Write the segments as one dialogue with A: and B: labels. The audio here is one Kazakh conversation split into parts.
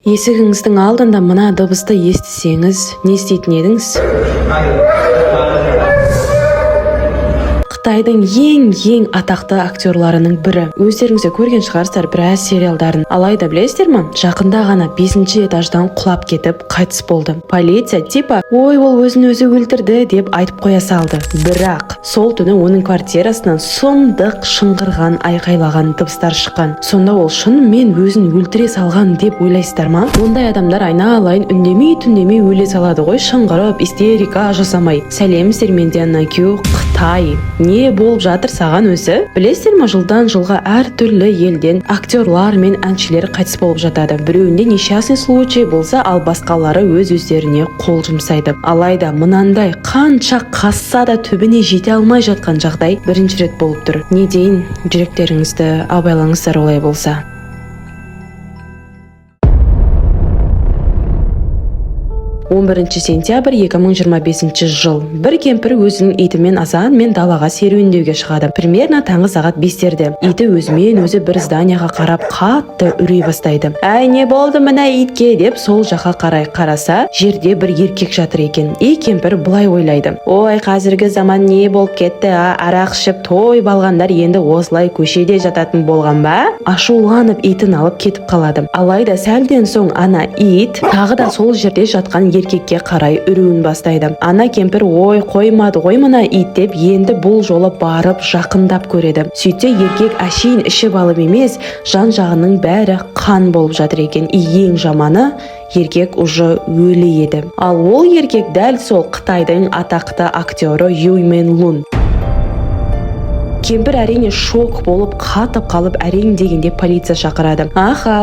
A: Есігіңіздің алдында мына дыбысты естісеңіз, не істейтін едіңіз? Қытайдың ең атақты актерларының бірі. Өздеріңізде көрген шығарсыздар біраз сериалдарын. Алайда білесіздер ме? Жақында ғана 5-ші этаждан құлап кетіп қайтыс болды. Полиция ой, ол өзін-өзі өлтірді деп айтып қоя салды. Бірақ сол түні оның квартирасынан сұмдық шыңғырған, айқайлаған дыбыстар шыққан. Сонда ол шынымен өзін өлтіре салған деп ойлайсыздар ма? Ондай адамдар айналайын үндемей өле салады ғой, шыңғырып, истерика жасамай. Сәлемсіздер, менде Накю, Қытай. Не болып жатыр саған өзі? Білесіздер ме, жылдан жылға әртүрлі елден актерлар мен әншілер қайтыс болып жатады. Біреуінде несчастный случай болса, ал басқалары өздеріне қол жұмсайды. Алайда мынандай қанша қасса да түбіне жете алмай жатқан жағдай бірінші рет болып тұр. Не дейін, жүректеріңізді абайлаңыздар олай болса. 11 сентябрь 2025 жыл. Бір кемпір өзінің итімен азанмен далаға серуендеуге шығады. Примерно таңғы сағат 5-терде. Иті өзімен өзі бір зданияға қарап қатты үрей бастайды. Әй, не болды мына итке деп сол жаққа қарай қараса, жерде бір еркек жатыр екен. Кемпір былай ойлайды: ой, қазіргі заман не болып кетті, арақ ішіп той балғандар енді осылай көшеде жататын болған ба? Ашуланып итін алып кетіп қалады. Алайда сәлден соң ана ит тағы да сол жерде жатқан еркекке қарай үруін бастайды. Ана кемпір ой, қоймады ғой мына ит деп енді бұл жолы барып жақындап көреді. Сөйтсе еркек әшейін ішіп алып емес, жан жағының бәрі қан болып жатыр екен. Ең жаманы, еркек уже өлі еді. Ал ол еркек дәл сол Қытайдың атақты актері Юй Мен Лун. Кемпір әрине шок болып қатып қалып әрең дегенде полиция шақырады.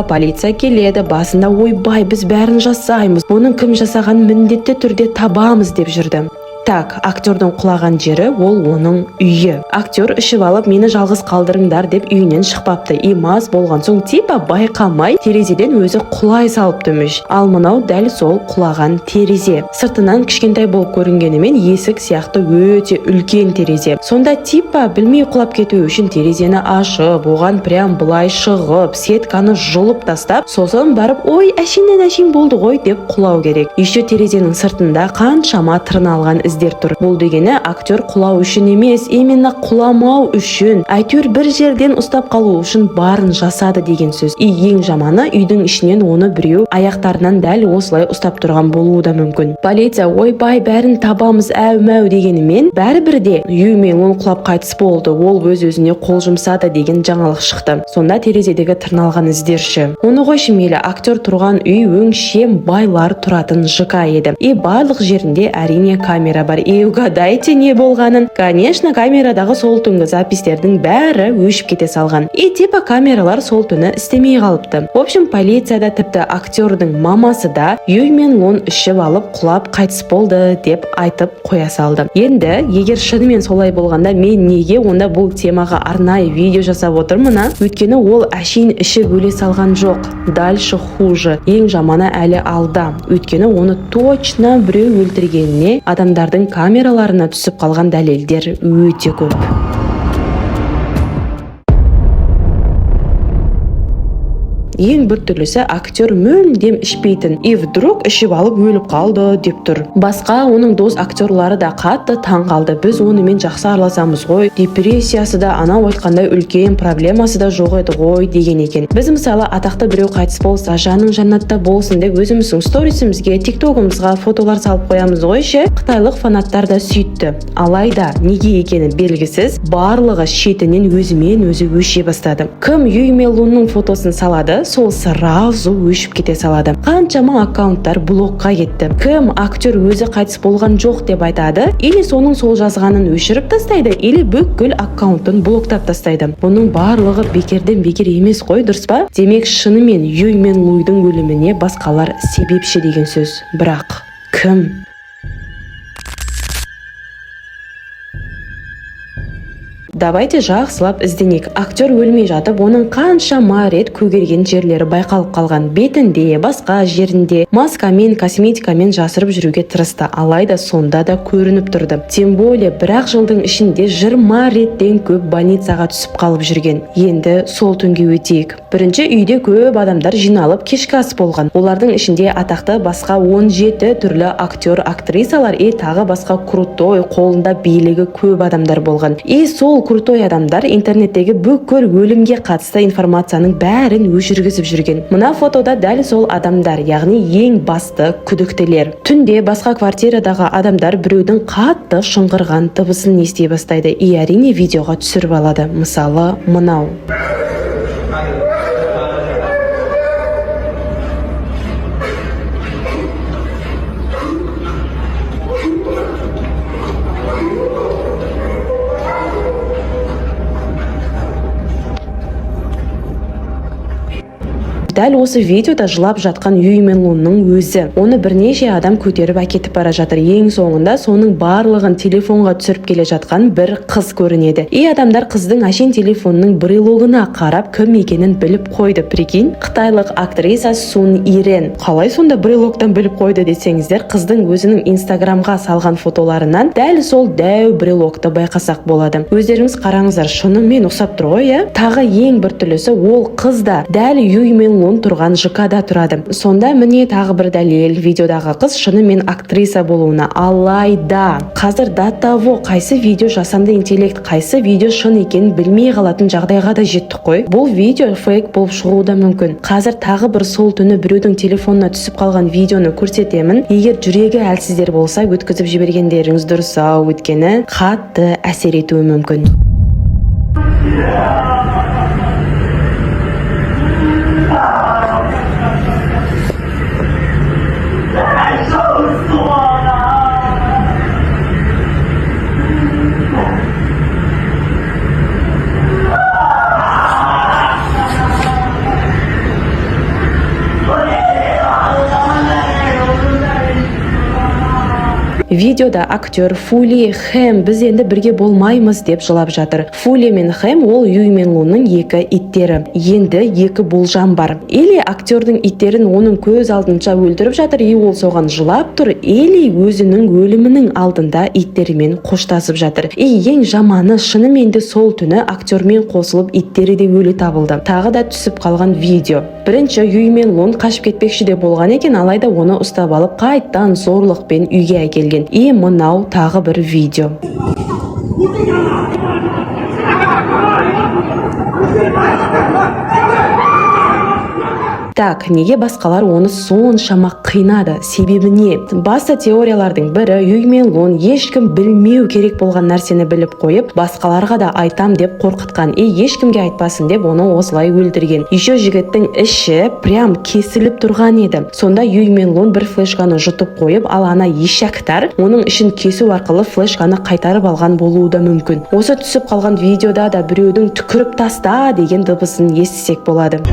A: Полиция келеді, басында ойбай, біз бәрін жасаймыз, оның кім жасаған міндетті түрде табамыз деп жүрді. Так, актердің құлаған жері ол оның үйі. Актер ішіп алып, мені жалғыз қалдырыңдар деп үйінен шықпапты. Мас болған соң байқамай терезеден өзі құлай салып түміш. Ал мынау дәл сол құлаған терезе. Сыртынан кішкентай болып көрінгенімен есік сияқты өте үлкен терезе. Сонда білмей құлап кету үшін терезені ашып, оған прям былай шығып, сетканы жұлып тастап, сосын барып, ой, әшейін болды ғой деп құлау керек. Еще терезенің сыртында қаншама тырналған тұр. Бұл дегені актер құлау үшін емес, именно құламау үшін, әйтеуір бір жерден ұстап қалу үшін барын жасады деген сөз. Ең жаманы, үйдің ішінен оны біреу аяқтарынан дәл осылай ұстап тұрған болуы да мүмкін. Полиция ойбай, бәрін табамыз әумәу дегенімен, бәрібірде Юй Мен Лун құлап қайтыс болды, ол өз-өзіне қол жұмсады деген жаңалық шықты. Сонда терезедегі тырналған іздерші. Оны қойшы мейлі, актер тұрған үй өңшем байлар тұратын ЖК еді. Барлық жерінде әрине камера бар. Угадайте не болғанын? Конечно, камерадағы сол түнгі запистердің бәрі өшіп кете салған. Камералар сол түні істемей қалыпты. В общем, полицияда тіпті актердің мамасы да Юй Мен Лун ішіп алып құлап қайтыс болды деп айтып қоя салды. Енді, егер шынымен солай болғанда, мен неге онда бұл темаға арнайы видео жасап отырмын? Өйткені ол әшейін ішіп өле салған жоқ. Дальше хуже. Ең жаманы әлі алда. Өйткені оны точно біреу өлтіргеніне адамдардың камераларына түсіп қалған дәлелдер өте көп. Ең бір түрлісі, актер мүлдем ішпейтін. Вдруг ішіп алып өліп қалды деп тұр. Басқа оның дос актерлары да қатты таң қалды. Біз онымен жақсы араласамыз ғой, депрессиясы да, анау айтқандай үлкен проблемасы да жоқ еді ғой деген екен. Біз мысалы атақты біреу қайтыс болса, жаның жаннатта болсын деп өзіміздің сторисімізге, тиктогымызға фотолар салып қоямыз ғой ше. Қытайлық фанаттар да сөйтті. Алайда неге екені белгісіз, барлығы шетінен өзімен өзі өше бастады. Кім Юй Мен Лунның фотосын салады, сол сразу өшіп кете салады. Қаншама аккаунттар блокқа кетті. Кім актер өзі қайтыс болған жоқ деп айтады, или соның сол жазғанын өшіріп тастайды, или бүкіл аккаунтын блоктап тастайды. Бұның барлығы бекерден бекер емес қой, дұрыс па? Демек шынымен Юй Мен Лунның өліміне басқалар себепші деген сөз. Бірақ кім? Давайте жақсылап ізденейік. Актер өлмей жатып, оның қаншама рет көгерген жерлері байқалып қалған. Бетінде, басқа жерінде маскамен, косметикамен жасырып жүруге тырысты. Алайда сонда да көрініп тұрды. Тем более бірақ жылдың ішінде 20 реттен көп больницаға түсіп қалып жүрген. Енді сол түнге өтейік. Бірінші үйде көп адамдар жиналып кешкі ас болған. Олардың ішінде атақты басқа 17 түрлі актер, актрисалар тағы басқа крутой, қолында билігі көп адамдар болған. Сол крутой адамдар интернеттегі бүкіл өлімге қатысты информацияның бәрін өшіргізіп жүрген. Мына фотода дәл сол адамдар, яғни ең басты күдіктілер. Түнде басқа квартирадағы адамдар біреудің қатты шыңғырған дыбысын ести бастайды. Әрине видеоға түсіріп алады. Мысалы, мынау. Дәл осы видеода жылап жатқан Юй Мен Лунның өзі. Оны бірнеше адам көтеріп әкетіп бара жатыр. Ең соңында соның барлығын телефонға түсіріп келе жатқан бір қыз көрінеді. Адамдар қыздың әшейін телефонның брелогына қарап кім екенін біліп қойды. Прикинь, қытайлық актриса Сун Ирен. Қалай сонда брелогтан біліп қойды десеңіздер, қыздың өзінің инстаграмға салған фотоларынан дәл сол дәу брелогты байқасақ болады. Өздеріңіз қараңыздар, шынымен ұқсап тұр ғой, Тағы ең бір түрлісі, ол қыз да дәл Юй Мен Лун тұрған ЖК-да тұрады. Сонда міне тағы бір дәлел, видеодағы қыз шынымен актриса болуына. Алайда қазір до того қайсы видео жасанды интеллект, қайсы видео шын екенін білмей қалатын жағдайға да жеттік қой. Бұл видео фейк болып шығуы да мүмкін. Қазір тағы бір сол түні біреудің телефонына түсіп қалған видеоны көрсетемін. Егер жүрегі әлсіздер болса, өткізіп жібергендеріңіз дұрыс, өйткені қатты әсер етуі мүмкін. Видеода актер Фули Хэм біз енді бірге болмаймыз деп жылап жатыр. Фули мен Хэм ол Юй Мен Лунның екі иттері. Енді екі болжам бар. Актердің иттерін оның көз алдынша өлтіріп жатыр, ол соған жылап тұр, өзінің өлімінің алдында иттерімен қоштасып жатыр. Ең жаманы, шынымен де сол түні актермен қосылып иттері де өлі табылды. Тағы да түсіп қалған видео. Бірінші Юй Мен Лун қашып кетпекші де болған екен, алайда оны ұстап алып қайттан зорлықпен үйге әкелген. Мынау тағы бір видео. Неге басқалар оны соншама қинады? Себебі не? Басты теориялардың бірі, Юй Мен Лун ешкім білмеу керек болған нәрсені біліп қойып, басқаларға да айтам деп қорқытқан. Ешкімге айтпасын деп оны осылай өлтірген. Еще жігіттің іші прям кесіліп тұрған еді. Сонда Юй Мен Лун бір флешканы жұтып қойып, ал ана ешектар оның ішін кесу арқылы флешканы қайтарып алған болуы да мүмкін. Осы түсіп қалған видеода да біреудің түкіріп таста деген дыбысын естісек болады.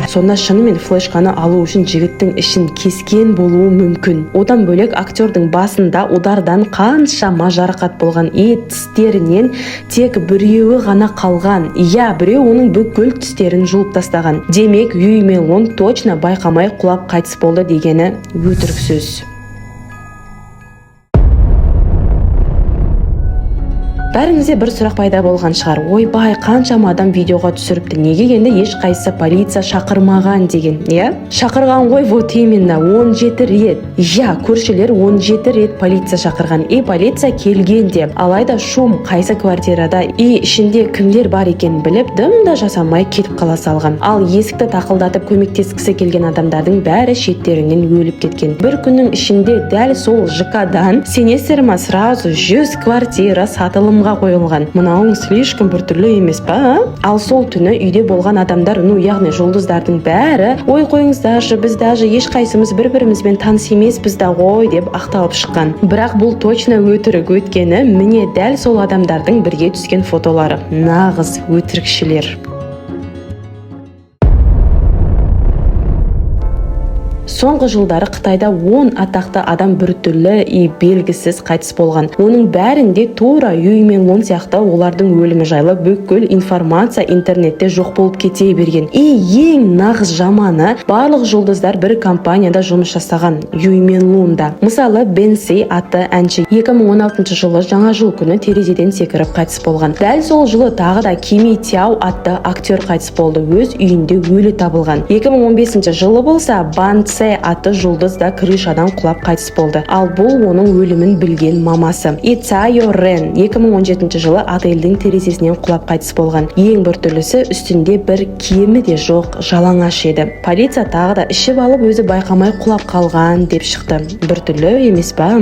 A: Сонда шынымен флешканы алу үшін жігіттің ішін кескен болуы мүмкін. Одан бөлек актердің басында удардан қаншама жарақат болған. Тістерінен тек біреуі ғана қалған. Біреу оның бүкіл тістерін жұлып тастаған. Демек, Юй Мен Лун точно байқамай құлап қайтыс болды дегені өтірік сөз. Бәріңізде бір сұрақ пайда болған шығар. Ойбай, қаншама адам видеоға түсіріпті, неге енді ешқайсы полиция шақырмаған деген, Шақырған ғой, вот именно 17 рет. Көршілер 17 рет полиция шақырған. Полиция келгенде, алайда шум қайсы квартирада, ішінде кімдер бар екенін біліп, дым да жасамай кетіп қала салған. Ал есікті тақылдатып көмектескісі келген адамдардың бәрі шеттерінен өліп кеткен. Бір күннің ішінде дәл сол ЖК-дан, сенесіздер ма, сразу 100 квартира сатылымға қойылған. Мынауың слишком біртүрлі емес па? Ал сол түні үйде болған адамдар, яғни жұлдыздардың бәрі, ой қойыңыздаршы, біз даже ешқайсымыз бір-бірімізбен таныс емеспіз да ғой деп ақталып шыққан. Бірақ бұл точно өтірік, өткені міне дәл сол адамдардың бірге түскен фотолары. Нағыз өтірікшілер. Соңғы жылдары Қытайда 10 атақты адам біртүрлі белгісіз қайтыс болған. Оның бәрінде тура Юй Менлун сияқты олардың өлімі жайлы бүкіл информация интернетте жоқ болып кете берген. Ең нағыз жаманы, барлық жұлдыздар бір компанияда жұмыс жасаған, Юй Менлунда. Мысалы, Бенси атты әнші 2016 жылы жаңа жыл күні терезеден секіріп қайтыс болған. Дәл сол жылы тағы да Кими Тяо атты актер қайтыс болды, өз үйінде өлі табылған. 2015 жылы болса, Бан Цэ атты жұлдыз да крышадан құлап қайтыс болды. Ал бұл оның өлімін білген мамасы. Ицайо Рен 2017 жылы отельдің терезесінен құлап қайтыс болған. Ең бір түрлісі, үстінде бір киімі де жоқ, жалаңаш еді. Полиция тағы да ішіп алып өзі байқамай құлап қалған деп шықты. Бір түрлі емес па?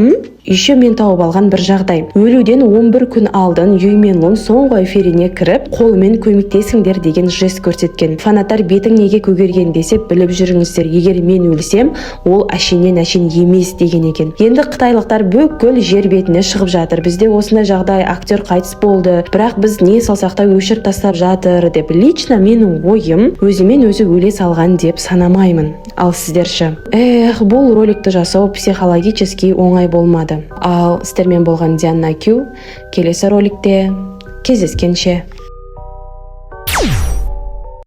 A: Еще мен тауып алған бір жағдай. Өлуден 11 күн алдын Юй Менлун соңғы эфиріне кіріп, қолымен көмектесіңдер деген жест көрсеткен. Фанаттар бетің неге көгерген десе, біліп жүріңіздер, егер мен өлсем, ол әшеннен әшен емес деген екен. Енді қытайлықтар бүкіл жер бетіне шығып жатыр. Бізде осындай жағдай, актер қайтыс болды, бірақ біз не салсақ та өшіріп тастап жатыр деп. Лично менің ойым, өзімен өзі өле салған деп санамаймын. Ал сіздерші? Бұл роликті жасау психологически оңай болмады. Ал сіздермен болған Диана Кю, келесі роликте кездескенше.